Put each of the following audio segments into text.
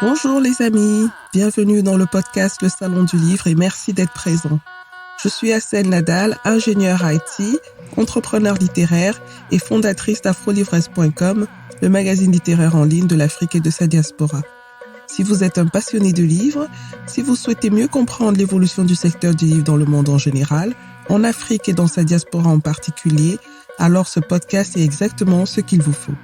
Bonjour les amis, bienvenue dans le podcast Le Salon du Livre et merci d'être présents. Je suis Assel Nadal, ingénieure IT, entrepreneur littéraire et fondatrice d'afrolivresses.com, le magazine littéraire en ligne de l'Afrique et de sa diaspora. Si vous êtes un passionné de livres, si vous souhaitez mieux comprendre l'évolution du secteur du livre dans le monde en général, en Afrique et dans sa diaspora en particulier, alors ce podcast est exactement ce qu'il vous faut.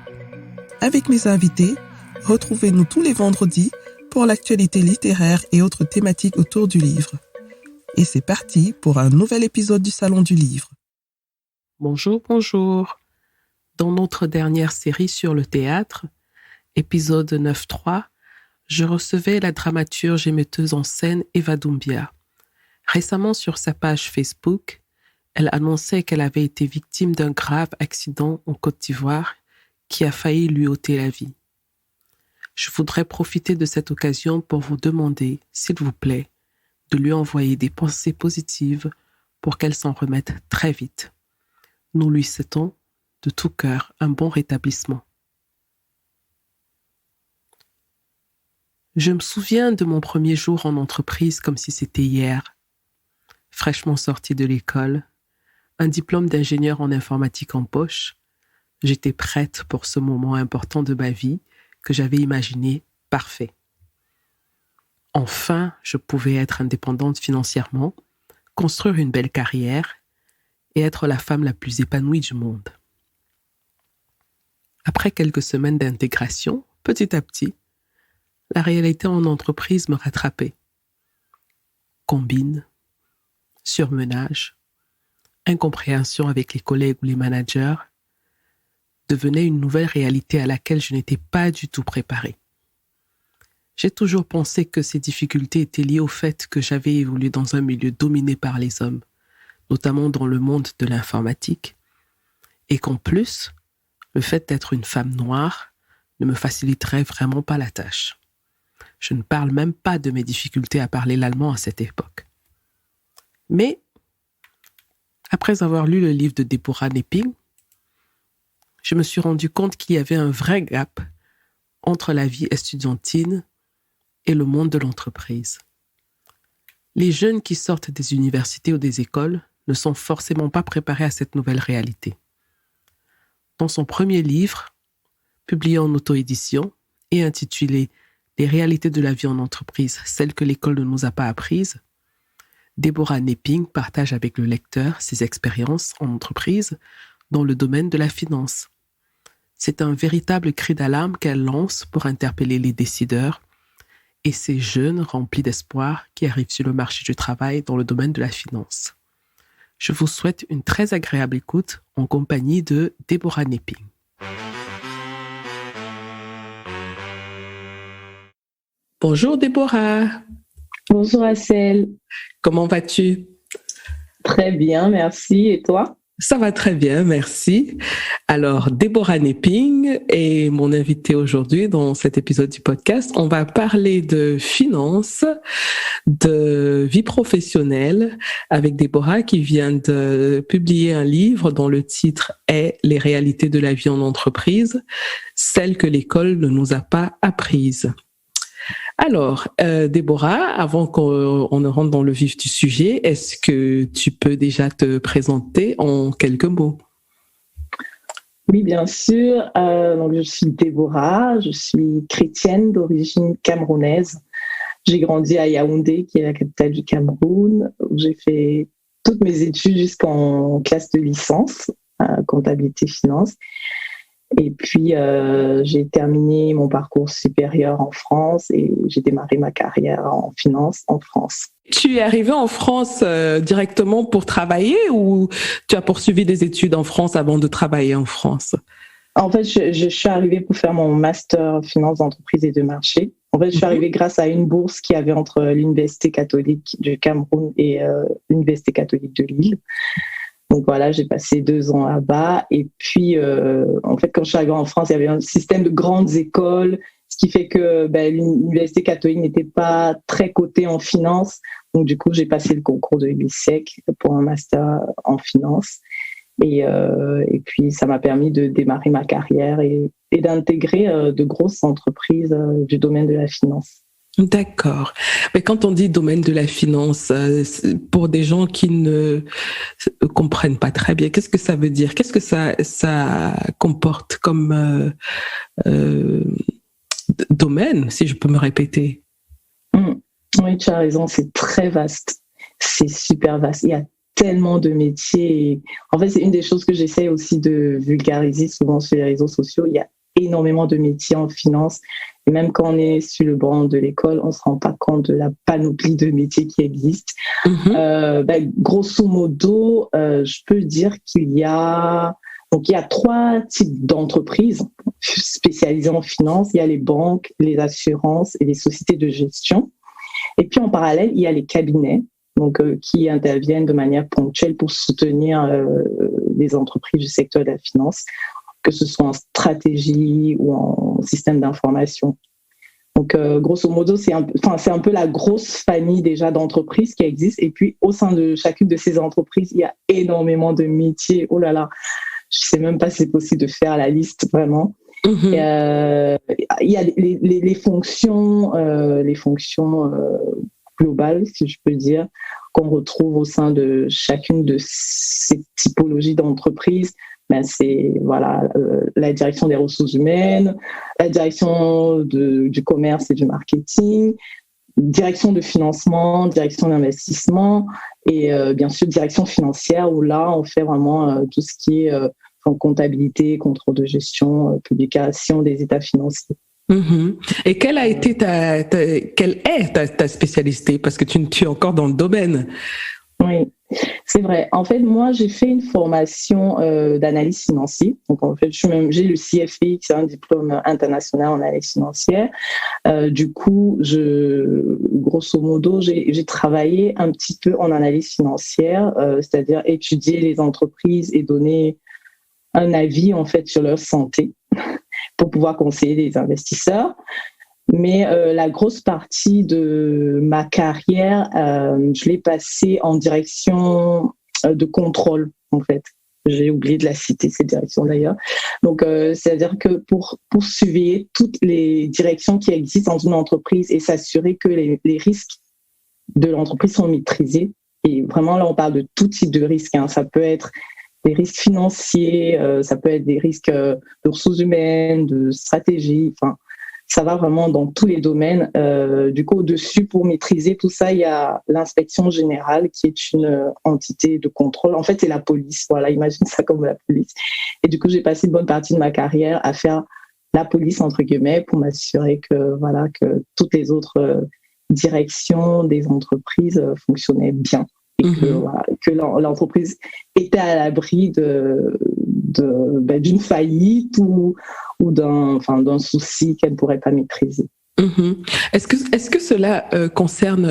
Avec mes invités, retrouvez-nous tous les vendredis pour l'actualité littéraire et autres thématiques autour du livre. Et c'est parti pour un nouvel épisode du Salon du Livre. Bonjour. Dans notre dernière série sur le théâtre, épisode 9.3, je recevais la dramaturge et metteuse en scène Eva Doumbia. Récemment, sur sa page Facebook, elle annonçait qu'elle avait été victime d'un grave accident en Côte d'Ivoire qui a failli lui ôter la vie. Je voudrais profiter de cette occasion pour vous demander, s'il vous plaît, de lui envoyer des pensées positives pour qu'elle s'en remette très vite. Nous lui souhaitons de tout cœur un bon rétablissement. Je me souviens de mon premier jour en entreprise comme si c'était hier. Fraîchement sortie de l'école, un diplôme d'ingénieur en informatique en poche, j'étais prête pour ce moment important de ma vie que j'avais imaginé parfait. Enfin, je pouvais être indépendante financièrement, construire une belle carrière et être la femme la plus épanouie du monde. Après quelques semaines d'intégration, petit à petit, la réalité en entreprise me rattrapait. Combine, surmenage, incompréhension avec les collègues ou les managers devenait une nouvelle réalité à laquelle je n'étais pas du tout préparée. J'ai toujours pensé que ces difficultés étaient liées au fait que j'avais évolué dans un milieu dominé par les hommes, notamment dans le monde de l'informatique, et qu'en plus, le fait d'être une femme noire ne me faciliterait vraiment pas la tâche. Je ne parle même pas de mes difficultés à parler l'allemand à cette époque. Mais, après avoir lu le livre de Deborah Nepping, je me suis rendu compte qu'il y avait un vrai gap entre la vie estudiantine et le monde de l'entreprise. Les jeunes qui sortent des universités ou des écoles ne sont forcément pas préparés à cette nouvelle réalité. Dans son premier livre, publié en auto-édition et intitulé « Les réalités de la vie en entreprise, celles que l'école ne nous a pas apprises », Deborah Nepping partage avec le lecteur ses expériences en entreprise dans le domaine de la finance. C'est un véritable cri d'alarme qu'elle lance pour interpeller les décideurs et ces jeunes remplis d'espoir qui arrivent sur le marché du travail dans le domaine de la finance. Je vous souhaite une très agréable écoute en compagnie de Deborah Nepping. Bonjour Deborah. Bonjour Assel. Comment vas-tu? Très bien, merci. Et toi? Ça va très bien, merci. Alors, Deborah Nepping est mon invitée aujourd'hui dans cet épisode du podcast. On va parler de finances, de vie professionnelle avec Deborah qui vient de publier un livre dont le titre est « Les réalités de la vie en entreprise, celles que l'école ne nous a pas apprises ». Alors, Deborah, avant qu'on ne rentre dans le vif du sujet, est-ce que tu peux déjà te présenter en quelques mots? Oui, bien sûr. Donc, je suis Deborah, je suis chrétienne d'origine camerounaise. J'ai grandi à Yaoundé, qui est la capitale du Cameroun, où j'ai fait toutes mes études jusqu'en classe de licence, comptabilité finance. Et puis, j'ai terminé mon parcours supérieur en France et j'ai démarré ma carrière en finance en France. Tu es arrivée en France directement pour travailler ou tu as poursuivi des études en France avant de travailler en France? En fait, je suis arrivée pour faire mon master finance d'entreprise et de marché. En fait, je suis arrivée grâce à une bourse qu'il y avait entre l'Université catholique du Cameroun et l'Université catholique de Lille. Donc voilà, j'ai passé 2 ans là-bas. Et puis, en fait, quand je suis arrivée en France, il y avait un système de grandes écoles, ce qui fait que l'Université catholique n'était pas très cotée en finance. Donc du coup, j'ai passé le concours de l'ISEC pour un master en finance. Et puis, ça m'a permis de démarrer ma carrière et d'intégrer de grosses entreprises du domaine de la finance. D'accord. Mais quand on dit domaine de la finance, pour des gens qui ne comprennent pas très bien, qu'est-ce que ça veut dire? Qu'est-ce que ça comporte comme domaine, si je peux me répéter? Oui, tu as raison, c'est très vaste. C'est super vaste. Il y a tellement de métiers. En fait, c'est une des choses que j'essaie aussi de vulgariser souvent sur les réseaux sociaux. Il y a énormément de métiers en finance. Et même quand on est sur le banc de l'école, on ne se rend pas compte de la panoplie de métiers qui existent. Grosso modo, je peux dire qu'il y a 3 types d'entreprises spécialisées en finance. Il y a les banques, les assurances et les sociétés de gestion. Et puis en parallèle, il y a les cabinets qui interviennent de manière ponctuelle pour soutenir les entreprises du secteur de la finance, que ce soit en stratégie ou en système d'information. Donc, grosso modo, c'est un peu la grosse famille déjà d'entreprises qui existent. Et puis, au sein de chacune de ces entreprises, il y a énormément de métiers. Oh là là, je ne sais même pas si c'est possible de faire la liste, vraiment. Il y a les fonctions globales, si je peux dire, qu'on retrouve au sein de chacune de ces typologies d'entreprises. C'est la direction des ressources humaines, la direction du commerce et du marketing, direction de financement, direction d'investissement et bien sûr direction financière où là on fait vraiment tout ce qui est comptabilité, contrôle de gestion, publication des états financiers. Et quelle est ta spécialité? Parce que tu es encore dans le domaine. Oui, c'est vrai. En fait, moi, j'ai fait une formation d'analyse financière. Donc, en fait, j'ai le CFA, c'est un diplôme international en analyse financière. Du coup, grosso modo, j'ai travaillé un petit peu en analyse financière, c'est-à-dire étudier les entreprises et donner un avis, en fait, sur leur santé pour pouvoir conseiller les investisseurs. Mais la grosse partie de ma carrière, je l'ai passée en direction de contrôle, en fait. J'ai oublié de la citer, cette direction d'ailleurs. Donc, c'est-à-dire que pour surveiller toutes les directions qui existent dans une entreprise et s'assurer que les risques de l'entreprise sont maîtrisés. Et vraiment, là, on parle de tout type de risques. Ça peut être des risques financiers, ça peut être des risques de ressources humaines, de stratégie, ça va vraiment dans tous les domaines. Du coup, au-dessus, pour maîtriser tout ça, il y a l'inspection générale qui est une entité de contrôle. En fait, c'est la police. Voilà, imagine ça comme la police. Et du coup, j'ai passé une bonne partie de ma carrière à faire la police, entre guillemets, pour m'assurer que toutes les autres directions des entreprises fonctionnaient bien. Et que l'entreprise était à l'abri d'une faillite ou d'un souci qu'elle ne pourrait pas maîtriser. Est-ce que cela concerne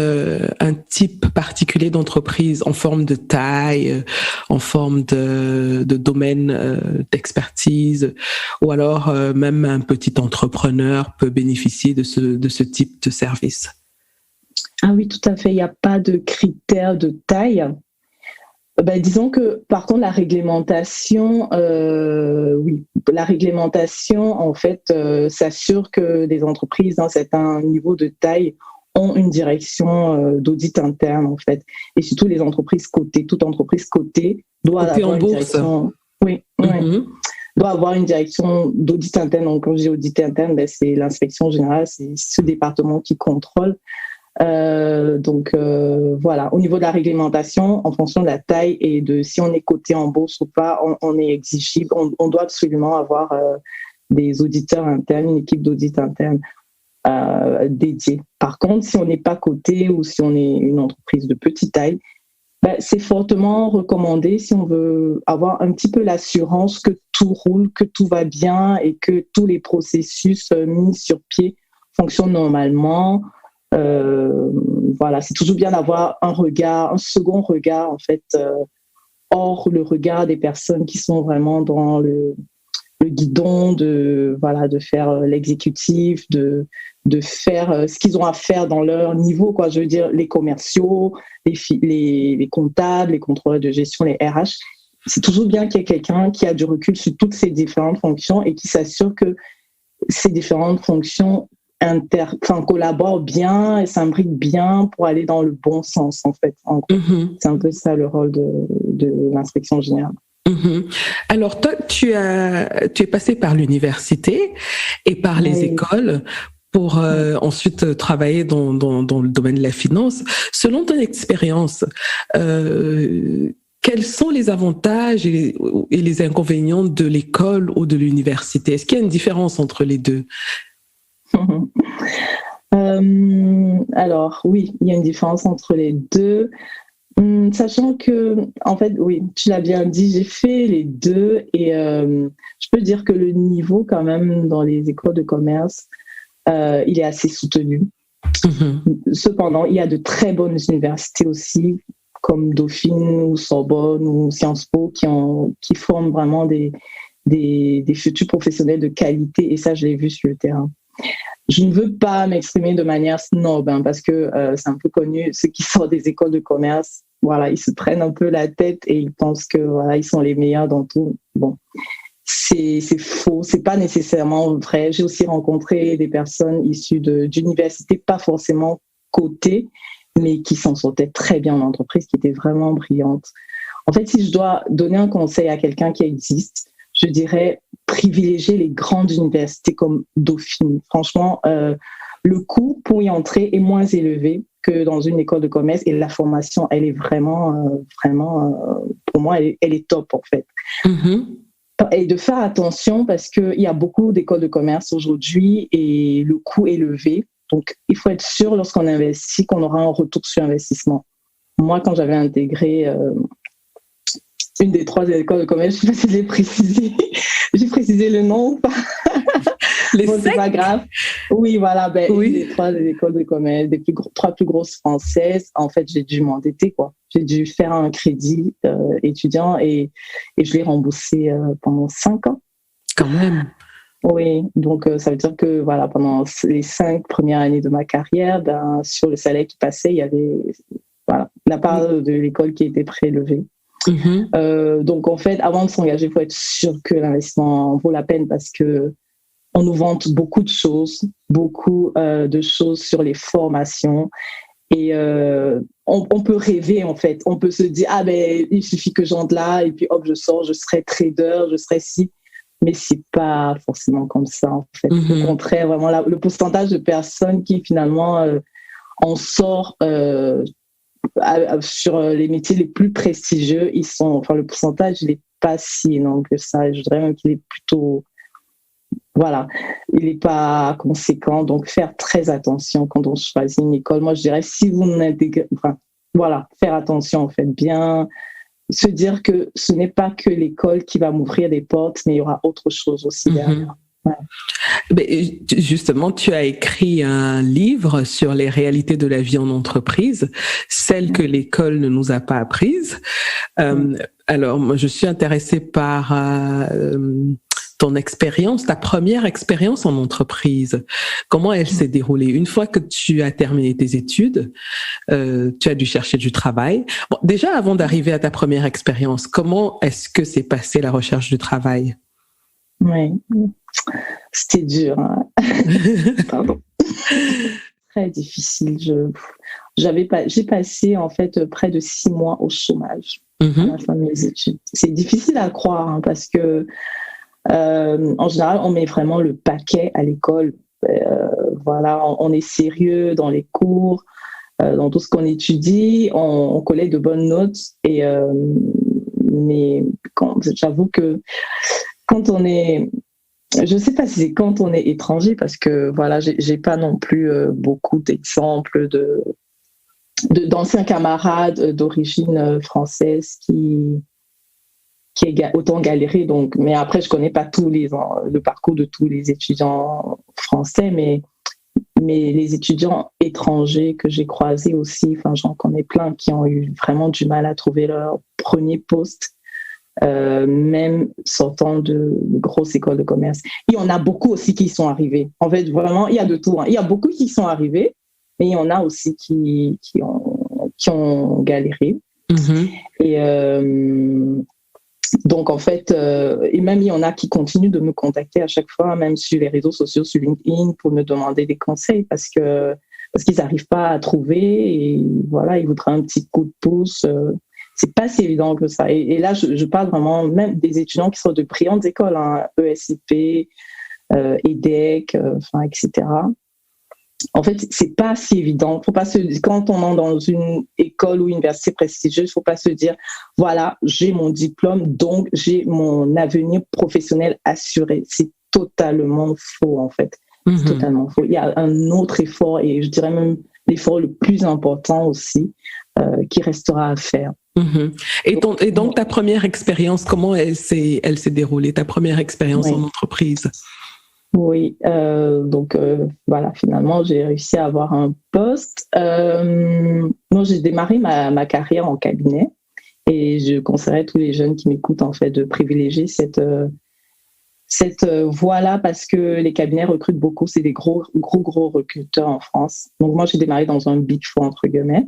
un type particulier d'entreprise en forme de taille, en forme de domaine d'expertise, ou alors même un petit entrepreneur peut bénéficier de ce type de service? Ah oui, tout à fait. Il n'y a pas de critères de taille. Disons que, par contre, la réglementation, en fait, s'assure que des entreprises d'un certain niveau de taille ont une direction d'audit interne, en fait. Et surtout les entreprises cotées. Toute entreprise cotée doit avoir une direction. Oui. Doit avoir une direction d'audit interne. Donc, quand je dis audit interne, c'est l'inspection générale, c'est ce département qui contrôle. Voilà, au niveau de la réglementation, en fonction de la taille et de si on est coté en bourse ou pas, on est exigible, on doit absolument avoir des auditeurs internes, une équipe d'audit interne dédiée. Par contre, si on n'est pas coté ou si on est une entreprise de petite taille, c'est fortement recommandé si on veut avoir un petit peu l'assurance que tout roule, que tout va bien et que tous les processus mis sur pied fonctionnent normalement. Voilà, c'est toujours bien d'avoir un second regard en fait, hors le regard des personnes qui sont vraiment dans le guidon de faire l'exécutif, de faire ce qu'ils ont à faire dans leur niveau, quoi. Je veux dire, les commerciaux, les comptables, les contrôleurs de gestion, les RH. c'est toujours bien qu'il y ait quelqu'un qui a du recul sur toutes ces différentes fonctions et qui s'assure que ces différentes fonctions collaborent bien et s'imbriquent bien pour aller dans le bon sens, en fait. C'est un peu ça le rôle de l'inspection générale. Alors toi, tu es passé par l'université et par les écoles pour ensuite travailler dans le domaine de la finance. Selon ton expérience, quels sont les avantages et les inconvénients de l'école ou de l'université? Est-ce qu'il y a une différence entre les deux? Alors oui, il y a une différence entre les deux. Sachant que, en fait, oui, tu l'as bien dit, j'ai fait les deux et je peux dire que le niveau quand même dans les écoles de commerce, il est assez soutenu. Cependant, il y a de très bonnes universités aussi, comme Dauphine ou Sorbonne ou Sciences Po, qui forment vraiment des futurs professionnels de qualité, et ça, je l'ai vu sur le terrain. Je ne veux pas m'exprimer de manière snob, parce que c'est un peu connu, ceux qui sortent des écoles de commerce, voilà, ils se prennent un peu la tête et ils pensent que voilà, ils sont les meilleurs dans tout. Bon, c'est faux, c'est pas nécessairement vrai. J'ai aussi rencontré des personnes issues d'universités, pas forcément cotées, mais qui s'en sortaient très bien en entreprise, qui étaient vraiment brillantes. En fait, si je dois donner un conseil à quelqu'un qui existe, je dirais privilégier les grandes universités comme Dauphine. Franchement, le coût pour y entrer est moins élevé que dans une école de commerce et la formation, elle est vraiment, pour moi, elle est top en fait. Et de faire attention parce qu'il y a beaucoup d'écoles de commerce aujourd'hui et le coût est élevé. Donc, il faut être sûr lorsqu'on investit qu'on aura un retour sur investissement. Moi, quand j'avais intégré une des 3 écoles de commerce, je ne sais pas si je l'ai précisé. J'ai précisé le nom ou pas? Bon, c'est pas grave. Oui, voilà. Une des 3 écoles de commerce, 3 plus grosses françaises. En fait, j'ai dû m'endetter, quoi. J'ai dû faire un crédit étudiant et je l'ai remboursé pendant 5 ans. Quand même. Oui, donc ça veut dire que voilà, pendant les 5 premières années de ma carrière, sur le salaire qui passait, il y avait la part de l'école qui était prélevée. Donc en fait, avant de s'engager, il faut être sûr que l'investissement vaut la peine parce que on nous vante beaucoup de choses sur les formations et on peut rêver en fait. On peut se dire il suffit que j'entre là et puis hop, je sors, je serai trader, je serai ci. Mais c'est pas forcément comme ça en fait. Au contraire, vraiment le pourcentage de personnes qui finalement en sort sur les métiers les plus prestigieux, le pourcentage il n'est pas si énorme que ça. Je dirais même qu'il est plutôt, il n'est pas conséquent. Donc faire très attention quand on choisit une école. Moi je dirais si vous n'intégrez, faire attention en fait, bien se dire que ce n'est pas que l'école qui va m'ouvrir des portes, mais il y aura autre chose aussi derrière. Mais justement, tu as écrit un livre sur les réalités de la vie en entreprise, celles que l'école ne nous a pas apprises. Alors, moi, je suis intéressée par ton expérience, ta première expérience en entreprise. Comment elle s'est déroulée? Une fois que tu as terminé tes études, tu as dû chercher du travail. Bon, déjà, avant d'arriver à ta première expérience, comment est-ce que s'est passée la recherche du travail? Oui, c'était dur. Pardon. Très difficile. J'ai passé en fait près de 6 mois au chômage à la fin de mes études. C'est difficile à croire parce que en général, on met vraiment le paquet à l'école. On est sérieux dans les cours, dans tout ce qu'on étudie, on collait de bonnes notes. Mais j'avoue que quand on est, je ne sais pas si c'est quand on est étranger, parce que j'ai pas non plus beaucoup d'exemples d'anciens camarades d'origine française qui autant galéré. Donc, mais après, je connais pas le parcours de tous les étudiants français, mais les étudiants étrangers que j'ai croisés aussi, j'en connais plein qui ont eu vraiment du mal à trouver leur premier poste, même sortant de grosses écoles de commerce. Il y en a beaucoup aussi qui sont arrivés. En fait, vraiment, il y a de tout. Il y a beaucoup qui sont arrivés, mais il y en a aussi qui ont galéré. Et Donc, en fait, et même il y en a qui continuent de me contacter à chaque fois, même sur les réseaux sociaux, sur LinkedIn, pour me demander des conseils parce qu'ils n'arrivent pas à trouver et voilà, ils voudraient un petit coup de pouce. C'est pas si évident que ça. Et là, je parle vraiment même des étudiants qui sont de brillantes écoles, hein, ESCP, EDEC, etc. En fait, c'est pas si évident. Faut pas quand on est dans une école ou université prestigieuse, faut pas se dire, voilà, j'ai mon diplôme, donc j'ai mon avenir professionnel assuré. C'est totalement faux, en fait. C'est totalement faux. Il y a un autre effort, et je dirais même l'effort le plus important aussi, qui restera à faire. Et donc, ta première expérience, comment elle s'est déroulée, ta première expérience en entreprise? Oui, donc voilà, finalement, j'ai réussi à avoir un poste. Moi, j'ai démarré ma carrière en cabinet et je conseillerais à tous les jeunes qui m'écoutent, en fait, de privilégier cette voie-là parce que les cabinets recrutent beaucoup. C'est des gros recruteurs en France. Donc, moi, j'ai démarré dans un Big Four, entre guillemets.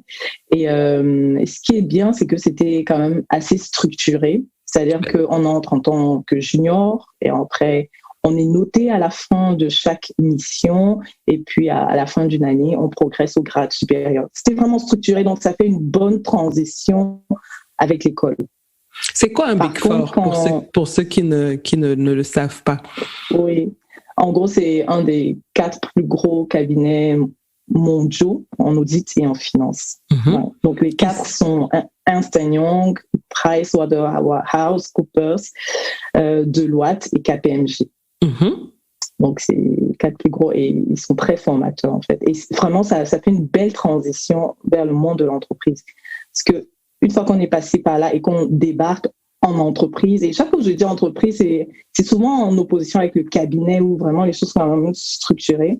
Et ce qui est bien, c'est que c'était quand même assez structuré. C'est-à-dire qu'on entre en tant que junior et après, on est noté à la fin de chaque mission et puis à la fin d'une année, on progresse au grade supérieur. C'était vraiment structuré, donc ça fait une bonne transition avec l'école. C'est quoi un Big Four pour ceux qui ne le savent pas? Oui, en gros, c'est un des 4 plus gros cabinets mondiaux en audit et en finance. Ouais. Donc les 4 sont Ernst & Young, PricewaterhouseCoopers, Deloitte et KPMG. Donc, c'est les 4 plus gros et ils sont très formateurs, en fait. Et vraiment, ça fait une belle transition vers le monde de l'entreprise. Parce que une fois qu'on est passé par là et qu'on débarque en entreprise, et chaque fois que je dis entreprise, c'est souvent en opposition avec le cabinet où vraiment les choses sont vraiment structurées.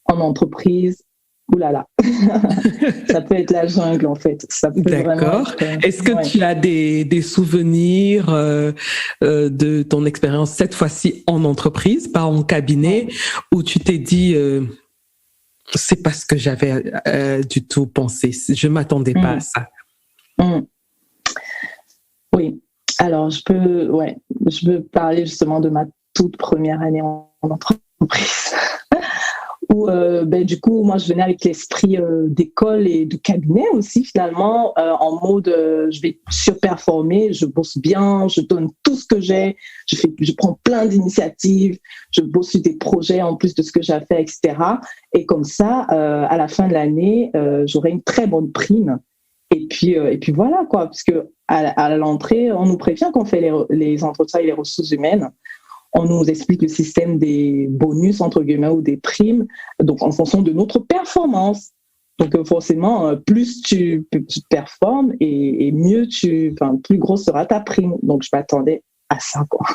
En entreprise, oulala, ça peut être la jungle, en fait. Ça peut D'accord. Est-ce que tu as des souvenirs de ton expérience cette fois-ci en entreprise, pas en cabinet, où tu t'es dit c'est pas ce que j'avais du tout pensé, je m'attendais pas à ça? Oui. Alors je peux parler justement de ma toute première année en entreprise. Où du coup, moi, je venais avec l'esprit d'école et de cabinet aussi, finalement, en mode je vais surperformer, je bosse bien, je donne tout ce que j'ai, je prends plein d'initiatives, je bosse sur des projets en plus de ce que j'ai fait, etc. Et comme ça, à la fin de l'année, j'aurai une très bonne prime. Et puis voilà, quoi, parce que à l'entrée, on nous prévient qu'on fait les entretiens et les ressources humaines. On nous explique le système des bonus, entre guillemets, ou des primes, donc en fonction de notre performance. Donc forcément, plus tu performes et mieux plus grosse sera ta prime. Donc je m'attendais à ça, quoi.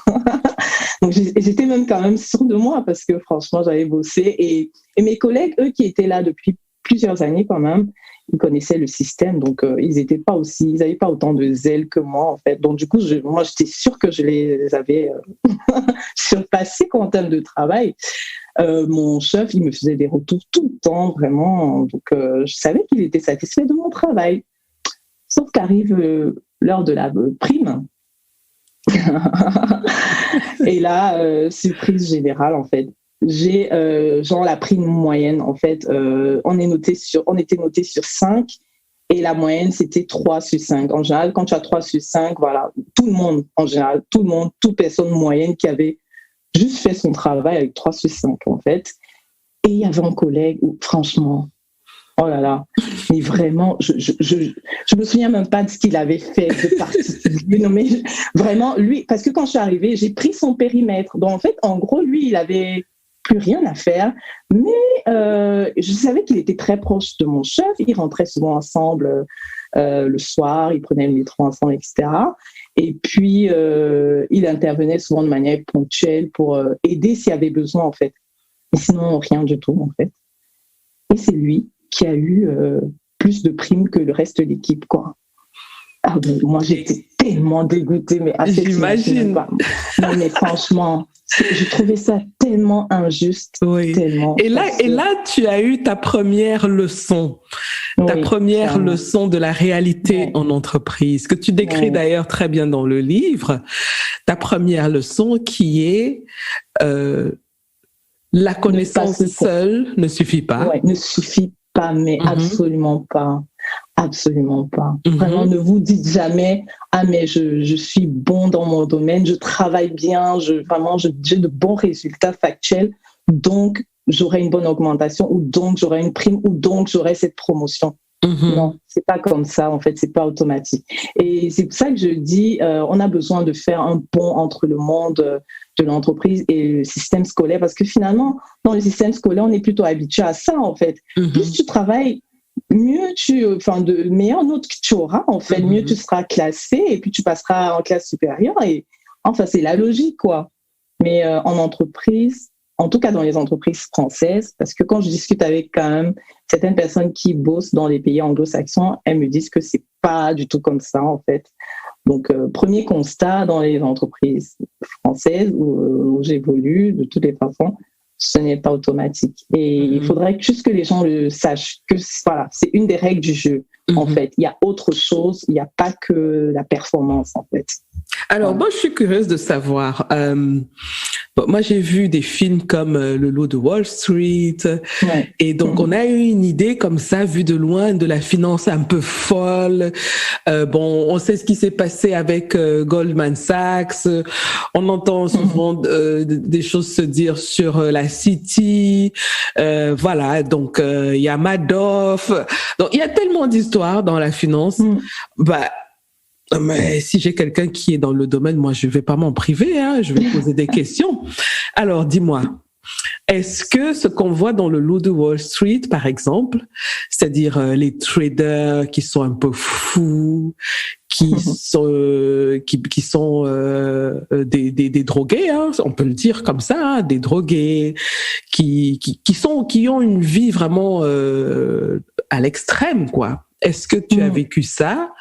Donc j'étais même quand même sûre de moi parce que franchement, j'avais bossé. Et mes collègues, eux, qui étaient là depuis plusieurs années quand même, ils connaissaient le système, donc ils n'avaient pas autant de zèle que moi, en fait. Donc du coup, moi, j'étais sûre que je les avais surpassés en termes de travail. Mon chef, il me faisait des retours tout le temps, vraiment. Donc je savais qu'il était satisfait de mon travail. Sauf qu'arrive l'heure de la prime. Et là, surprise générale, en fait. J'ai la prime moyenne, en fait. On était noté sur 5 et la moyenne, c'était 3 sur 5. En général, quand tu as 3 sur 5, voilà, tout le monde, en général, toute personne moyenne qui avait juste fait son travail avec 3 sur 5, en fait. Et il y avait un collègue où, franchement, oh là là, mais vraiment, je me souviens même pas de ce qu'il avait fait de particulier. Non, mais vraiment, lui, parce que quand je suis arrivée, j'ai pris son périmètre. Donc, en fait, en gros, lui, il avait plus rien à faire, mais je savais qu'il était très proche de mon chef. Ils rentraient souvent ensemble le soir, ils prenaient le métro ensemble, etc. Et puis, il intervenait souvent de manière ponctuelle pour aider s'il y avait besoin, en fait. Mais sinon, rien du tout, en fait. Et c'est lui qui a eu plus de primes que le reste de l'équipe, quoi. Ah, bon, moi, j'étais tellement dégoûtée, mais j'imagine. pas. Non, mais franchement, j'ai trouvé ça tellement injuste. Oui. Tellement. Et là, tu as eu ta première leçon. Ta première clairement. leçon de la réalité en entreprise, que tu décris d'ailleurs très bien dans le livre. Ta première leçon qui est la connaissance seule ne suffit pas. Ne suffit pas, mais absolument pas. Absolument pas. Vraiment, ne vous dites jamais « Ah, mais je suis bon dans mon domaine, je travaille bien, j'ai de bons résultats factuels, donc j'aurai une bonne augmentation, ou donc j'aurai une prime, ou donc j'aurai cette promotion. » Non, c'est pas comme ça, en fait, c'est pas automatique. Et c'est pour ça que je dis, on a besoin de faire un pont entre le monde de l'entreprise et le système scolaire, parce que finalement, dans le système scolaire, on est plutôt habitué à ça, en fait. Plus tu travailles, mieux de meilleures notes que tu auras, en fait, mieux tu seras classé, et puis tu passeras en classe supérieure, et enfin, c'est la logique, quoi. Mais en entreprise, en tout cas dans les entreprises françaises, parce que quand je discute avec quand même certaines personnes qui bossent dans les pays anglo-saxons, elles me disent que c'est pas du tout comme ça, en fait. Donc, premier constat dans les entreprises françaises où j'évolue, de toutes les façons, ce n'est pas automatique. Et il faudrait juste que les gens le sachent, que voilà, c'est une des règles du jeu, en fait. Il y a autre chose, il n'y a pas que la performance, en fait. Alors, moi, je suis curieuse de savoir. Moi, j'ai vu des films comme Le Loup de Wall Street. Et donc, on a eu une idée comme ça, vue de loin, de la finance un peu folle. On sait ce qui s'est passé avec Goldman Sachs. On entend souvent des choses se dire sur la City. Voilà, donc il y a Madoff. Donc, il y a tellement d'histoires dans la finance. Mais si j'ai quelqu'un qui est dans le domaine, moi, je vais pas m'en priver, hein, je vais poser des questions. Alors, dis-moi, est-ce que ce qu'on voit dans le Loup de Wall Street, par exemple, c'est-à-dire les traders qui sont un peu fous, qui sont des drogués, hein, on peut le dire comme ça, hein, des drogués, qui ont une vie vraiment à l'extrême, quoi. Est-ce que tu as vécu ça?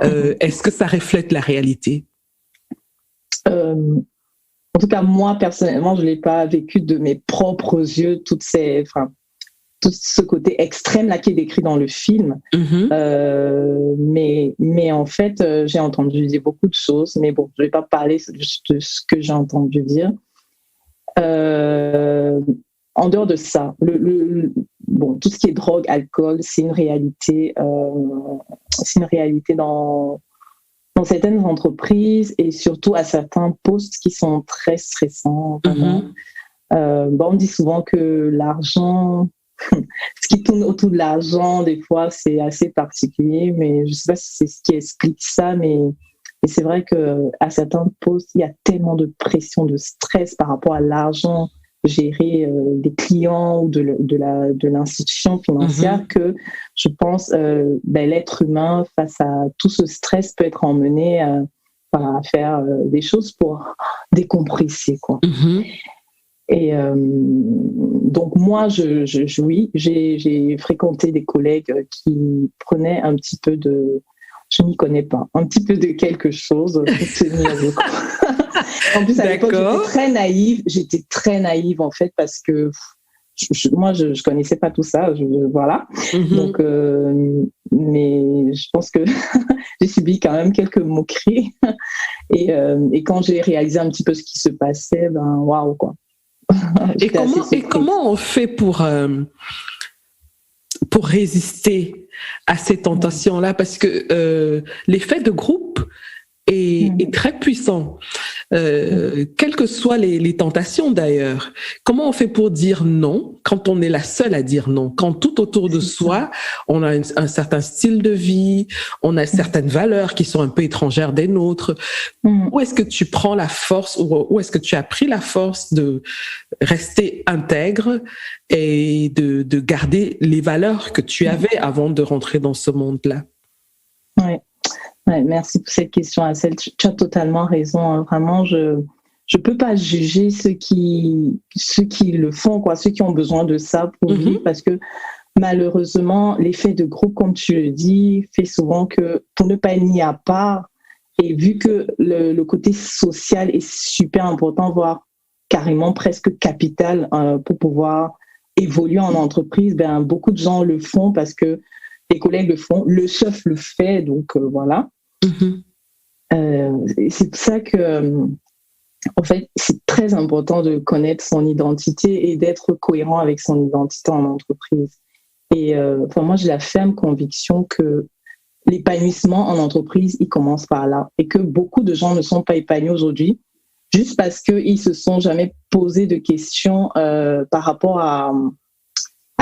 Est-ce que ça reflète la réalité? En tout cas, moi, personnellement, je ne l'ai pas vécu de mes propres yeux, tout ce côté extrême là qui est décrit dans le film. Mais en fait, j'ai entendu dire beaucoup de choses, mais bon, je ne vais pas parler de ce que j'ai entendu dire. En dehors de ça, tout ce qui est drogue, alcool, c'est une réalité dans certaines entreprises et surtout à certains postes qui sont très stressants. On dit souvent que l'argent, ce qui tourne autour de l'argent, des fois, c'est assez particulier, mais je ne sais pas si c'est ce qui explique ça, mais c'est vrai qu'à certains postes, il y a tellement de pression, de stress par rapport à l'argent, gérer des clients ou de l'institution financière que je pense l'être humain face à tout ce stress peut être emmené à faire des choses pour décompresser, quoi. Et donc moi oui, j'ai fréquenté des collègues qui prenaient un petit peu je n'y connais pas, un petit peu de quelque chose pour tenir le coup. En plus, à l'époque, j'étais très naïve en fait, parce que moi, je connaissais pas tout ça, voilà. Donc, mais je pense que j'ai subi quand même quelques moqueries. Et quand j'ai réalisé un petit peu ce qui se passait, waouh, quoi. Et comment on fait pour résister à ces tentations-là? Parce que l'effet de groupe est très puissant, quelles que soient les tentations d'ailleurs. Comment on fait pour dire non quand on est la seule à dire non, quand tout autour de soi, on a un certain style de vie, on a certaines valeurs qui sont un peu étrangères des nôtres. Où est-ce que tu prends la force, où est-ce que tu as pris la force de rester intègre et de garder les valeurs que tu avais avant de rentrer dans ce monde-là? Ouais, merci pour cette question, Assel. Tu as totalement raison, hein. Vraiment, je peux pas juger ceux qui le font, quoi, ceux qui ont besoin de ça pour vivre, parce que malheureusement, l'effet de groupe, comme tu le dis, fait souvent que pour ne pas être mis à part, Et vu que le côté social est super important, voire carrément presque capital pour pouvoir évoluer en entreprise, ben, beaucoup de gens le font parce que les collègues le font, le chef le fait, donc voilà. C'est pour ça que, en fait, c'est très important de connaître son identité et d'être cohérent avec son identité en entreprise. Et moi, j'ai la ferme conviction que l'épanouissement en entreprise, il commence par là. Et que beaucoup de gens ne sont pas épanouis aujourd'hui juste parce qu'ils ne se sont jamais posé de questions par rapport à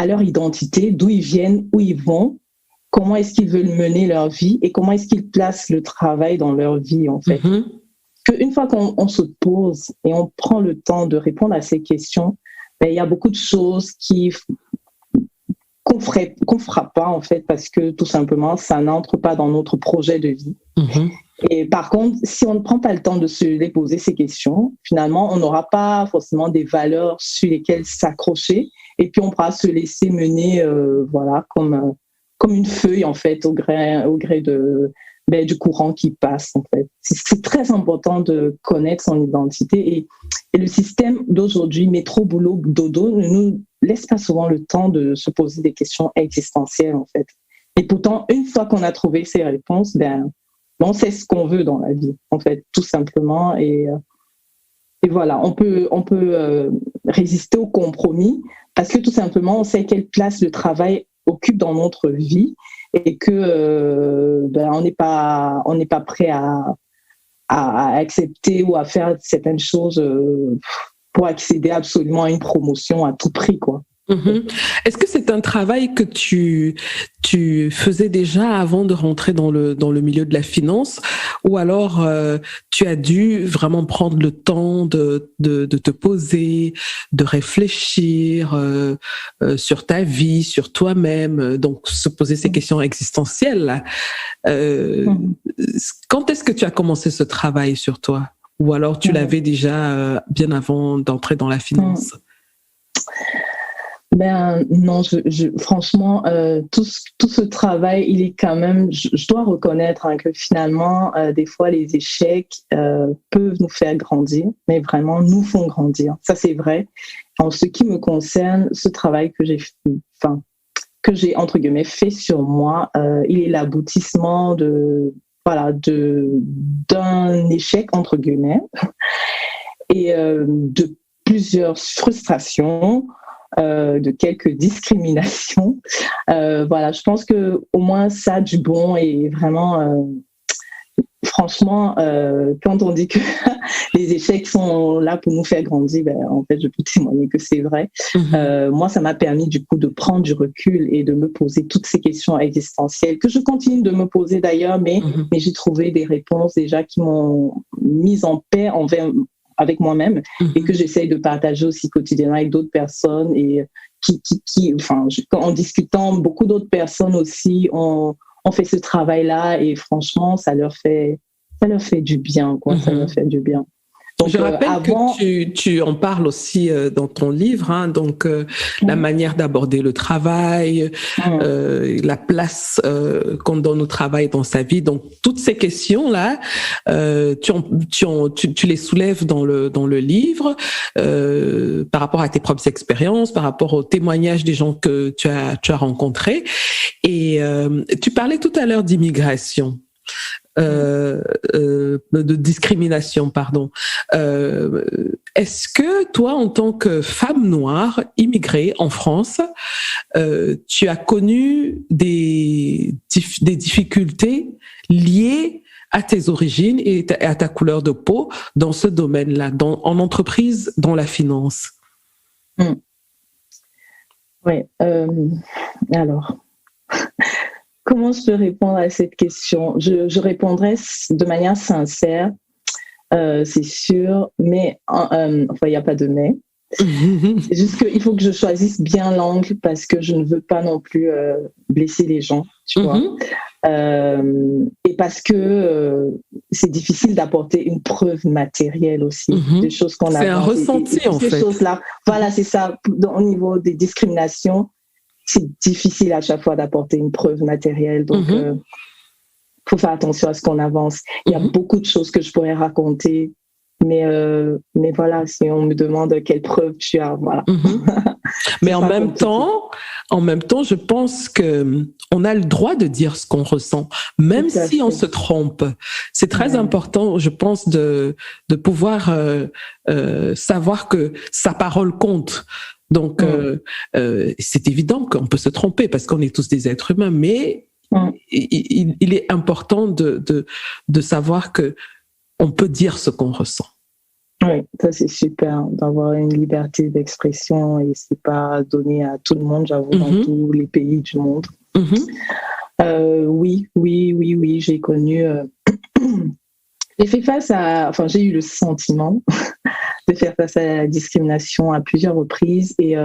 leur identité, d'où ils viennent, où ils vont, comment est-ce qu'ils veulent mener leur vie et comment est-ce qu'ils placent le travail dans leur vie, en fait. Qu'une fois qu'on se pose et on prend le temps de répondre à ces questions, ben, il y a beaucoup de choses qu'on fera pas, en fait, parce que tout simplement, ça n'entre pas dans notre projet de vie. Et par contre, si on ne prend pas le temps de se poser ces questions, finalement, on n'aura pas forcément des valeurs sur lesquelles s'accrocher et puis on pourra se laisser mener voilà, comme une feuille, en fait, au gré du courant qui passe, en fait. C'est très important de connaître son identité et le système d'aujourd'hui, métro, boulot, dodo, ne nous laisse pas souvent le temps de se poser des questions existentielles, en fait. Et pourtant, une fois qu'on a trouvé ces réponses, ben, on sait ce qu'on veut dans la vie, en fait, tout simplement. Et voilà, on peut résister au compromis parce que tout simplement, on sait quelle place le travail occupe dans notre vie et que on n'est pas prêt à accepter ou à faire certaines choses pour accéder absolument à une promotion à tout prix, quoi. Est-ce que c'est un travail que tu faisais déjà avant de rentrer dans le milieu de la finance, ou alors tu as dû vraiment prendre le temps de te poser, de réfléchir sur ta vie, sur toi-même, donc se poser ces questions existentielles là. Quand est-ce que tu as commencé ce travail sur toi, ou alors tu l'avais déjà bien avant d'entrer dans la finance? Ben non, franchement, tout ce travail, il est quand même, je dois reconnaître que finalement, des fois, les échecs peuvent nous faire grandir, mais vraiment nous font grandir. Ça, c'est vrai. En ce qui me concerne, ce travail que j'ai entre guillemets fait sur moi, il est l'aboutissement d'un échec entre guillemets et de plusieurs frustrations. De quelques discriminations. Voilà, je pense que au moins ça a du bon et vraiment, franchement, quand on dit que les échecs sont là pour nous faire grandir, ben, en fait, je peux témoigner que c'est vrai. Moi, ça m'a permis du coup de prendre du recul et de me poser toutes ces questions existentielles que je continue de me poser d'ailleurs, mais j'ai trouvé des réponses déjà qui m'ont mise en paix avec moi-même et que j'essaye de partager aussi quotidiennement avec d'autres personnes et en discutant, beaucoup d'autres personnes aussi ont fait ce travail-là et franchement, ça leur fait du bien, quoi. Ça leur fait du bien. Donc, je rappelle que tu en parles aussi dans ton livre, hein, donc la manière d'aborder le travail, la place qu'on donne au travail dans sa vie. Donc toutes ces questions-là, tu les soulèves dans le livre par rapport à tes propres expériences, par rapport aux témoignages des gens que tu as rencontrés. Et tu parlais tout à l'heure d'immigration. De discrimination, pardon. Est-ce que toi, en tant que femme noire immigrée en France, tu as connu des difficultés liées à tes origines et à ta couleur de peau dans ce domaine-là, en entreprise, dans la finance? Oui. Alors... Comment je peux répondre à cette question? Je répondrai de manière sincère, c'est sûr, mais il n'y a pas de mais. C'est juste qu'il faut que je choisisse bien l'angle parce que je ne veux pas non plus blesser les gens, tu vois. Et parce que c'est difficile d'apporter une preuve matérielle aussi, des choses qu'on a. C'est un ressenti en fait. Ces choses-là. Voilà, c'est ça. Au niveau des discriminations, c'est difficile à chaque fois d'apporter une preuve matérielle. Donc, faut faire attention à ce qu'on avance. Il y a beaucoup de choses que je pourrais raconter, mais voilà, si on me demande quelle preuve tu as, voilà. Mais en même temps, je pense que on a le droit de dire ce qu'on ressent, même si on se trompe. C'est très important, je pense, de pouvoir savoir que sa parole compte. Donc, c'est évident qu'on peut se tromper parce qu'on est tous des êtres humains, mais il est important de savoir que on peut dire ce qu'on ressent. Oui, ça c'est super, d'avoir une liberté d'expression et c'est pas donné à tout le monde, j'avoue, dans tous les pays du monde. Oui, j'ai connu... j'ai fait face à... Enfin, j'ai eu le sentiment de faire face à la discrimination à plusieurs reprises et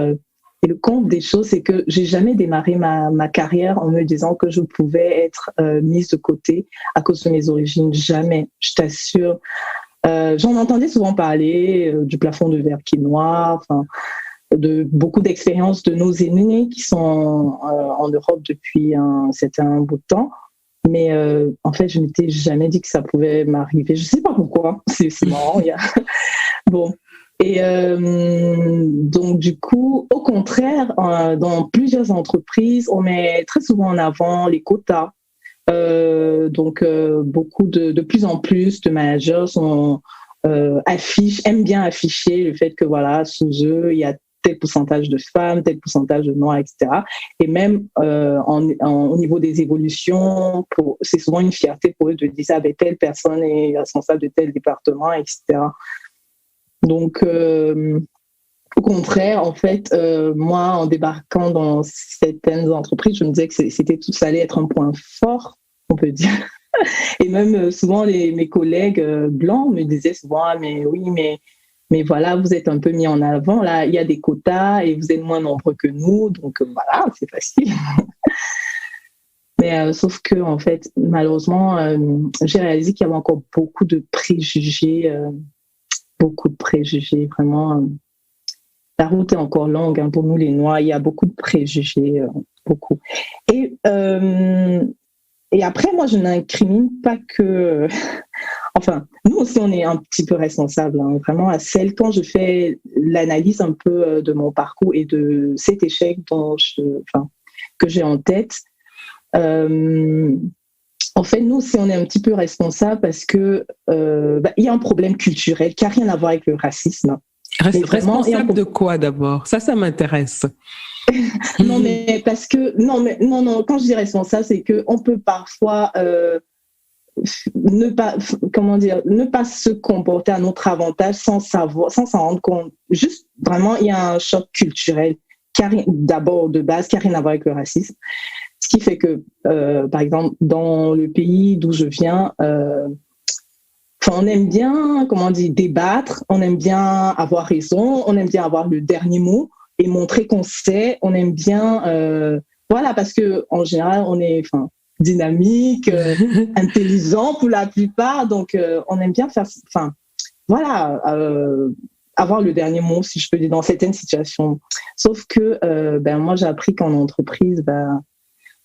le compte des choses, c'est que j'ai jamais démarré ma carrière en me disant que je pouvais être mise de côté à cause de mes origines. Jamais, je t'assure. J'en entendais souvent parler du plafond de verre qui est noir, de beaucoup d'expériences de nos aînés qui sont en Europe depuis un certain bout de temps. Mais en fait, je m'étais jamais dit que ça pouvait m'arriver. Je sais pas pourquoi. C'est marrant. Bon. Et donc, du coup, au contraire, dans plusieurs entreprises, on met très souvent en avant les quotas. Donc, beaucoup de plus en plus de managers aiment bien afficher le fait que voilà, sous eux, il y a tel pourcentage de femmes, tel pourcentage de noirs, etc. Et même au niveau des évolutions, c'est souvent une fierté pour eux de dire ça, telle personne est responsable de tel département, etc. Donc, au contraire, en fait, moi, en débarquant dans certaines entreprises, je me disais que ça allait être un point fort, on peut dire. Et même souvent, mes collègues blancs me disaient souvent, mais oui, mais voilà, vous êtes un peu mis en avant. Là, il y a des quotas et vous êtes moins nombreux que nous, donc voilà, c'est facile. Mais sauf que, en fait, malheureusement, j'ai réalisé qu'il y avait encore beaucoup de préjugés, vraiment. La route est encore longue pour nous les Noirs. Il y a beaucoup de préjugés, beaucoup. Et après, moi, je n'incrimine pas que... Enfin, nous aussi, on est un petit peu responsables, vraiment, quand je fais l'analyse un peu de mon parcours et de cet échec que j'ai en tête. En fait, nous aussi, on est un petit peu responsables parce que il y a un problème culturel qui n'a rien à voir avec le racisme. Responsable de quoi d'abord ? Ça m'intéresse. Non, mais parce que non, quand je dis responsable, c'est que on peut parfois ne pas se comporter à notre avantage sans s'en rendre compte. Juste vraiment, il y a un choc culturel d'abord de base qui n'a rien à voir avec le racisme. Ce qui fait que, par exemple, dans le pays d'où je viens, on aime bien, débattre, on aime bien avoir raison, on aime bien avoir le dernier mot et montrer qu'on sait, on aime bien, parce que en général, on est, dynamique, intelligent pour la plupart, donc on aime bien faire, avoir le dernier mot, si je peux dire, dans certaines situations. Sauf que, moi, j'ai appris qu'en entreprise,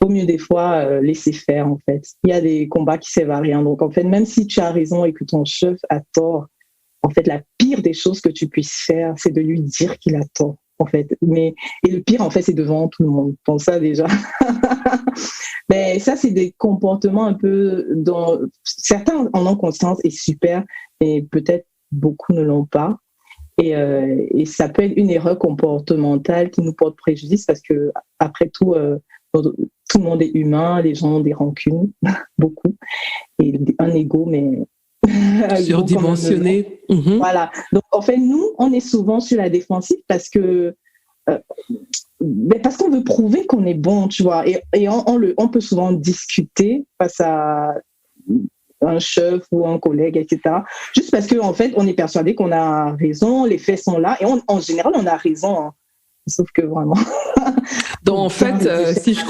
vaut mieux des fois laisser faire, en fait. Il y a des combats qui servent à rien. Donc, en fait, même si tu as raison et que ton chef a tort, en fait, la pire des choses que tu puisses faire, c'est de lui dire qu'il a tort, en fait. Et le pire, en fait, c'est devant tout le monde. Pense ça, déjà. Mais ça, c'est des comportements un peu dont certains en ont conscience et super, mais peut-être beaucoup ne l'ont pas. Et ça peut être une erreur comportementale qui nous porte préjudice parce que, après tout, tout le monde est humain, les gens ont des rancunes, beaucoup, et un ego, mais surdimensionné. Voilà. Donc, en fait, nous, on est souvent sur la défensive parce qu'on veut prouver qu'on est bon, tu vois, et on peut souvent discuter face à un chef ou un collègue, etc. Juste parce qu'en fait, on est persuadé qu'on a raison, les faits sont là, et en général, on a raison, sauf que vraiment... Donc, en fait, si je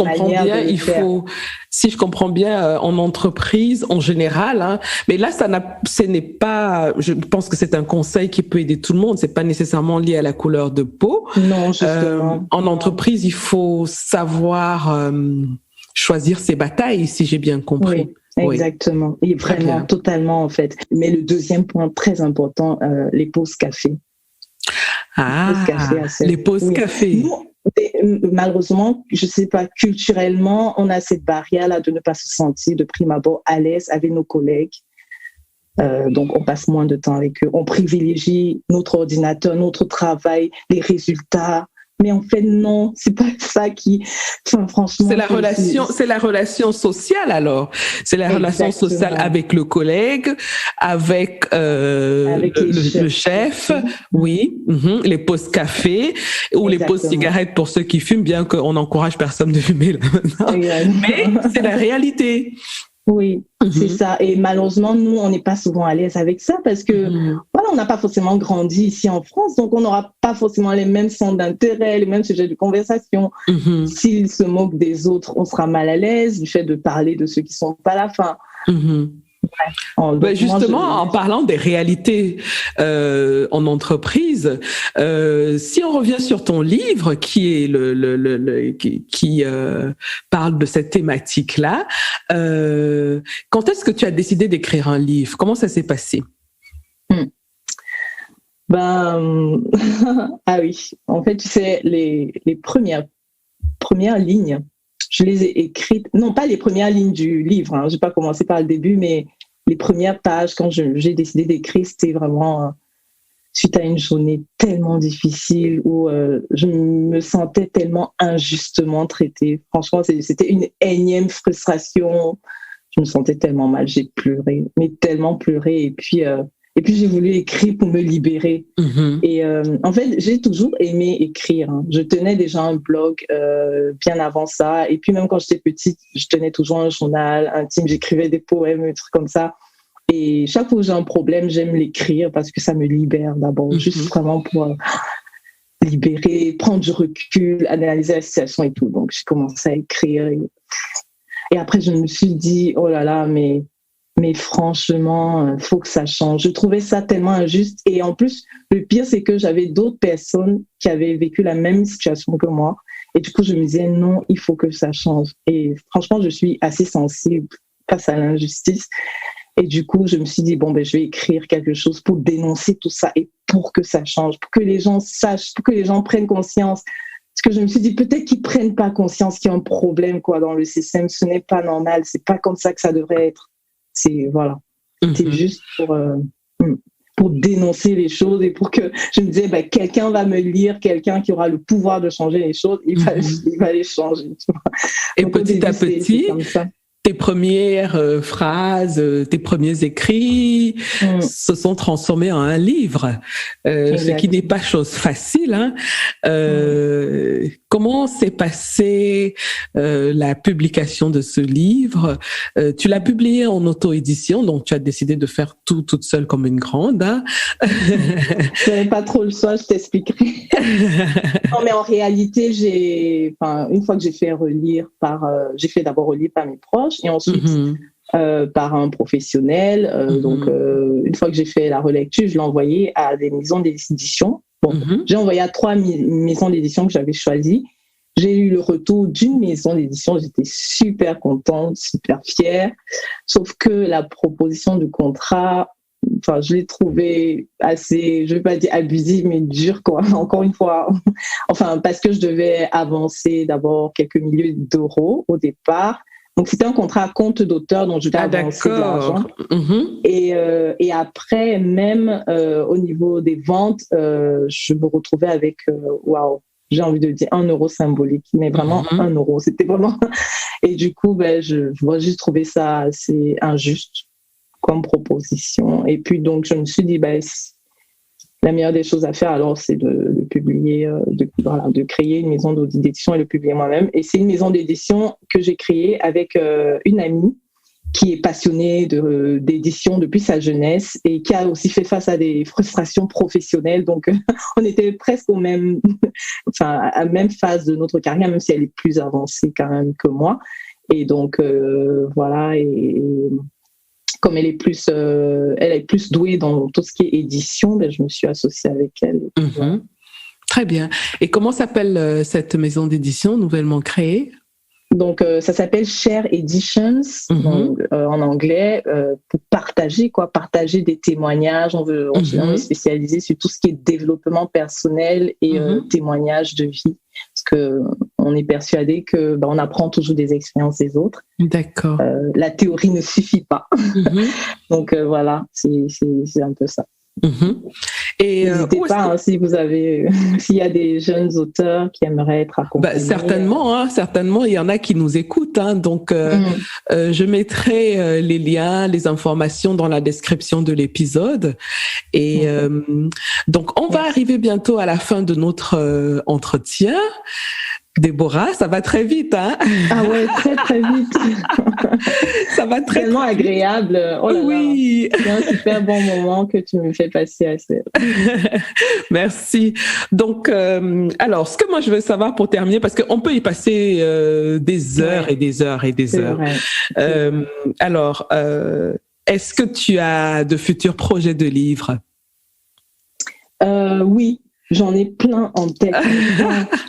comprends bien, en entreprise, en général, mais là, ce n'est pas, je pense que c'est un conseil qui peut aider tout le monde, c'est pas nécessairement lié à la couleur de peau. Non, justement. En entreprise, il faut savoir choisir ses batailles, si j'ai bien compris. Oui, Exactement. Et vraiment, totalement, en fait. Mais le deuxième point très important, les pauses café. Les pauses café. Nous, malheureusement, je sais pas, culturellement, on a cette barrière-là de ne pas se sentir de prime abord à l'aise avec nos collègues. Donc, on passe moins de temps avec eux. On privilégie notre ordinateur, notre travail, les résultats. Mais en fait, non, c'est pas ça qui. Enfin, franchement, c'est la relation sociale alors. C'est la relation sociale avec le collègue, avec le chef, oui, les pauses café ou les pauses cigarettes pour ceux qui fument, bien qu'on n'encourage personne de fumer là maintenant. Mais c'est la réalité. Oui, c'est ça. Et malheureusement, nous, on n'est pas souvent à l'aise avec ça parce que, voilà, on n'a pas forcément grandi ici en France, donc on n'aura pas forcément les mêmes centres d'intérêt, les mêmes sujets de conversation. S'ils se moquent des autres, on sera mal à l'aise du fait de parler de ceux qui sont pas là. Enfin, justement, en parlant des réalités en entreprise, si on revient sur ton livre qui est qui parle de cette thématique-là, quand est-ce que tu as décidé d'écrire un livre? Comment ça s'est passé? Ah oui, en fait, tu sais, les premières lignes, je les ai écrites, non pas les premières lignes du livre, je n'ai pas commencé par le début, mais les premières pages, quand j'ai décidé d'écrire, c'était vraiment suite à une journée tellement difficile où je me sentais tellement injustement traitée. Franchement, c'était une énième frustration. Je me sentais tellement mal, j'ai pleuré, mais tellement pleuré. Et puis j'ai voulu écrire pour me libérer. Et en fait, j'ai toujours aimé écrire. Je tenais déjà un blog bien avant ça. Et puis même quand j'étais petite, je tenais toujours un journal intime. J'écrivais des poèmes, des trucs comme ça. Et chaque fois que j'ai un problème, j'aime l'écrire parce que ça me libère d'abord. Juste vraiment pour libérer, prendre du recul, analyser la situation et tout. Donc j'ai commencé à écrire. Et après, je me suis dit, oh là là, mais franchement, faut que ça change. Je trouvais ça tellement injuste. Et en plus, le pire, c'est que j'avais d'autres personnes qui avaient vécu la même situation que moi. Et du coup, je me disais, non, il faut que ça change. Et franchement, je suis assez sensible face à l'injustice. Et du coup, je me suis dit, je vais écrire quelque chose pour dénoncer tout ça et pour que ça change, pour que les gens sachent, pour que les gens prennent conscience. Parce que je me suis dit, peut-être qu'ils prennent pas conscience qu'il y a un problème, dans le système. Ce n'est pas normal. C'est pas comme ça que ça devrait être. C'est juste pour dénoncer les choses et pour que je me disais quelqu'un va me lire, quelqu'un qui aura le pouvoir de changer les choses, il va les changer. Tu vois. Et donc, petit à petit, tes premières phrases, tes premiers écrits se sont transformés en un livre, ce qui n'est pas chose facile. Comment s'est passée la publication de ce livre? Tu l'as publié en auto-édition, donc tu as décidé de faire tout toute seule comme une grande. Je n'avais pas trop le choix, je t'expliquerai. Non, mais en réalité, une fois que j'ai fait d'abord relire par mes proches et ensuite par un professionnel. Donc, une fois que j'ai fait la relecture, je l'ai envoyé à des maisons d'édition. J'ai envoyé à 3 maisons d'édition que j'avais choisies. J'ai eu le retour d'une maison d'édition. J'étais super contente, super fière. Sauf que la proposition du contrat, je l'ai trouvé assez, je ne vais pas dire abusive, mais dure, encore une fois. Parce que je devais avancer d'abord quelques milliers d'euros au départ. Donc, c'était un contrat à compte d'auteur dont je devais avancer de l'argent. Et après, même au niveau des ventes, je me retrouvais avec, j'ai envie de dire 1 euro symbolique, mais vraiment 1 euro. C'était vraiment... Et du coup, je juste trouvé ça assez injuste comme proposition. Et puis, donc, je me suis dit, la meilleure des choses à faire, alors, c'est de publier, de créer une maison d'édition et de publier moi-même. Et c'est une maison d'édition que j'ai créée avec une amie qui est passionnée d'édition depuis sa jeunesse et qui a aussi fait face à des frustrations professionnelles. Donc, on était presque à la même phase de notre carrière, même si elle est plus avancée quand même que moi. Et donc, voilà. Et comme elle est plus douée dans tout ce qui est édition, je me suis associée avec elle. Très bien. Et comment s'appelle cette maison d'édition nouvellement créée? Donc, ça s'appelle Share Editions, donc, en anglais, pour partager des témoignages. On est spécialisé sur tout ce qui est développement personnel et témoignages de vie. Parce que on est persuadé que on apprend toujours des expériences des autres. D'accord. La théorie ne suffit pas. Donc, voilà, c'est un peu ça. Et n'hésitez pas s'il y a des jeunes auteurs qui aimeraient être accompagnés. Certainement, il y en a qui nous écoutent, donc je mettrai les liens, les informations dans la description de l'épisode. Et donc on va arriver bientôt à la fin de notre entretien. Déborah, ça va très vite, hein? Ah ouais, très très vite. Ça va très tellement agréable. Oh là oui. C'est un super bon moment que tu me fais passer à ça. Merci. Donc, alors, ce que moi je veux savoir pour terminer, parce qu'on peut y passer des heures et des heures et des heures. Alors, est-ce que tu as de futurs projets de livres? Oui. J'en ai plein en tête.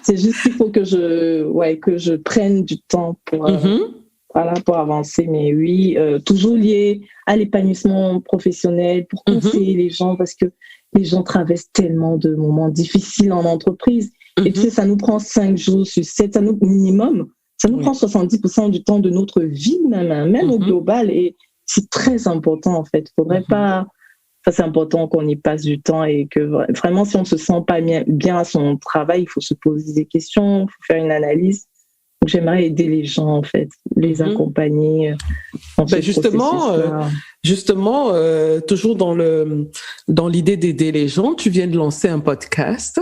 C'est juste qu'il faut que je prenne du temps pour avancer. Mais oui, toujours lié à l'épanouissement professionnel, pour conseiller les gens, parce que les gens traversent tellement de moments difficiles en entreprise. Et tu sais, ça nous prend 5 jours sur 7, minimum. Ça nous prend 70% du temps de notre vie, même au global. Et c'est très important, en fait. Faudrait pas... Ça, c'est important qu'on y passe du temps et que vraiment, si on ne se sent pas bien à son travail, il faut se poser des questions, il faut faire une analyse. Donc, j'aimerais aider les gens, en fait, les accompagner dans ce justement, toujours dans l'idée d'aider les gens, tu viens de lancer un podcast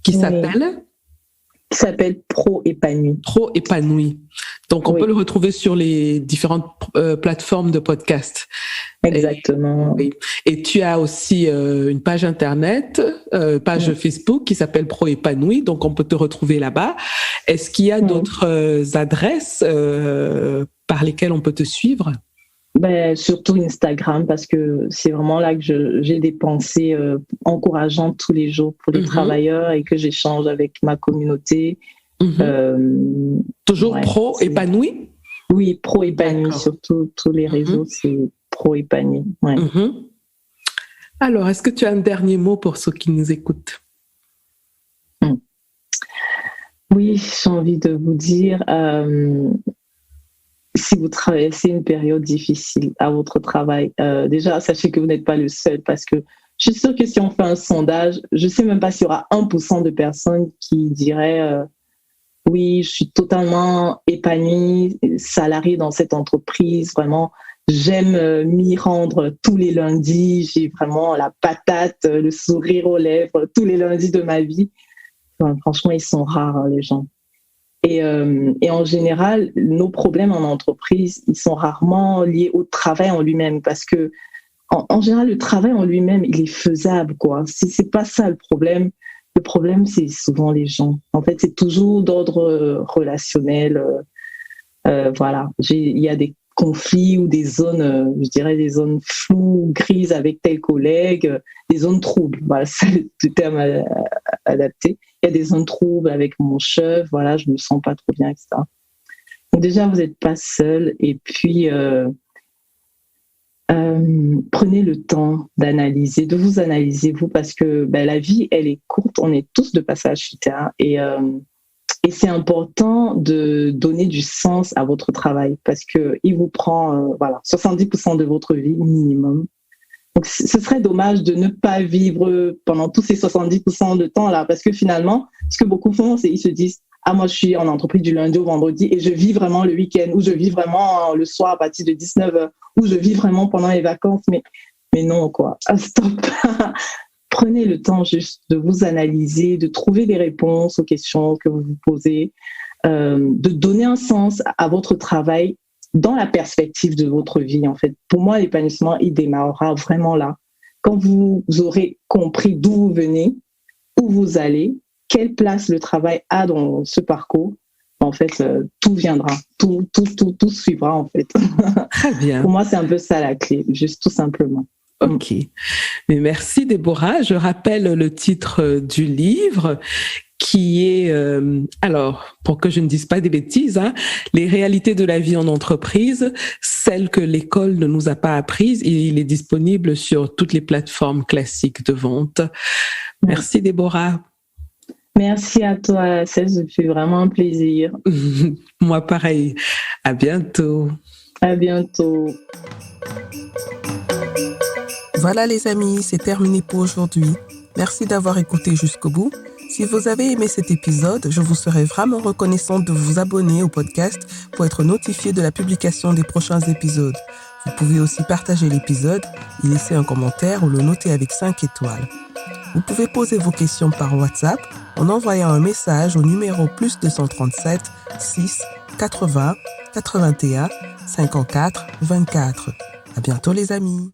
qui s'appelle Pro Épanoui. Pro Épanoui. Donc, on peut le retrouver sur les différentes plateformes de podcast. Exactement. Et tu as aussi une page internet, page Facebook qui s'appelle Pro Épanoui. Donc, on peut te retrouver là-bas. Est-ce qu'il y a d'autres adresses par lesquelles on peut te suivre? Surtout Instagram, parce que c'est vraiment là que j'ai des pensées encourageantes tous les jours pour les travailleurs et que j'échange avec ma communauté. Toujours Pro Épanoui? Oui, Pro Épanoui, surtout tous les réseaux, c'est Pro Épanoui. Ouais. Alors, est-ce que tu as un dernier mot pour ceux qui nous écoutent? Oui, j'ai envie de vous dire... si vous traversez une période difficile à votre travail, déjà, sachez que vous n'êtes pas le seul, parce que je suis sûre que si on fait un sondage, je ne sais même pas s'il y aura 1% de personnes qui diraient oui, je suis totalement épanouie, salariée dans cette entreprise, vraiment, j'aime m'y rendre tous les lundis, j'ai vraiment la patate, le sourire aux lèvres tous les lundis de ma vie. Enfin, franchement, ils sont rares, les gens. Et en général, nos problèmes en entreprise, ils sont rarement liés au travail en lui-même, parce que en général, le travail en lui-même, il est faisable, quoi. C'est pas ça le problème. Le problème, c'est souvent les gens. En fait, c'est toujours d'ordre relationnel. Voilà, il y a des conflits ou des zones, je dirais des zones floues, grises avec tel collègue, des zones troubles. Voilà, c'est le terme adapté. Il y a des zones troubles avec mon chef, voilà, je me sens pas trop bien, etc. Donc déjà, vous n'êtes pas seul. Et puis, prenez le temps d'analyser, de vous analyser, vous, parce que la vie, elle est courte, on est tous de passage sur Terre. Et c'est important de donner du sens à votre travail, parce qu'il vous prend 70% de votre vie minimum. Donc, ce serait dommage de ne pas vivre pendant tous ces 70% de temps-là, parce que finalement, ce que beaucoup font, c'est qu'ils se disent « Ah, moi, je suis en entreprise du lundi au vendredi et je vis vraiment le week-end, ou je vis vraiment le soir à partir de 19h, ou je vis vraiment pendant les vacances. » Mais non, quoi. Ah, stop. Prenez le temps juste de vous analyser, de trouver des réponses aux questions que vous vous posez, de donner un sens à votre travail dans la perspective de votre vie, en fait. Pour moi, l'épanouissement, il démarrera vraiment là. Quand vous aurez compris d'où vous venez, où vous allez, quelle place le travail a dans ce parcours, en fait, tout viendra, tout suivra, en fait. Très bien. Pour moi, c'est un peu ça la clé, juste tout simplement. Ok. Mais merci, Déborah. Je rappelle le titre du livre qui est, alors, pour que je ne dise pas des bêtises, les réalités de la vie en entreprise, celles que l'école ne nous a pas apprises. Et il est disponible sur toutes les plateformes classiques de vente. Merci, Déborah. Merci à toi, ça fait vraiment un plaisir. Moi, pareil. À bientôt. À bientôt. Voilà les amis, c'est terminé pour aujourd'hui. Merci d'avoir écouté jusqu'au bout. Si vous avez aimé cet épisode, je vous serais vraiment reconnaissante de vous abonner au podcast pour être notifié de la publication des prochains épisodes. Vous pouvez aussi partager l'épisode, y laisser un commentaire ou le noter avec 5 étoiles. Vous pouvez poser vos questions par WhatsApp en envoyant un message au numéro +237 6 80 81 54 24. À bientôt les amis.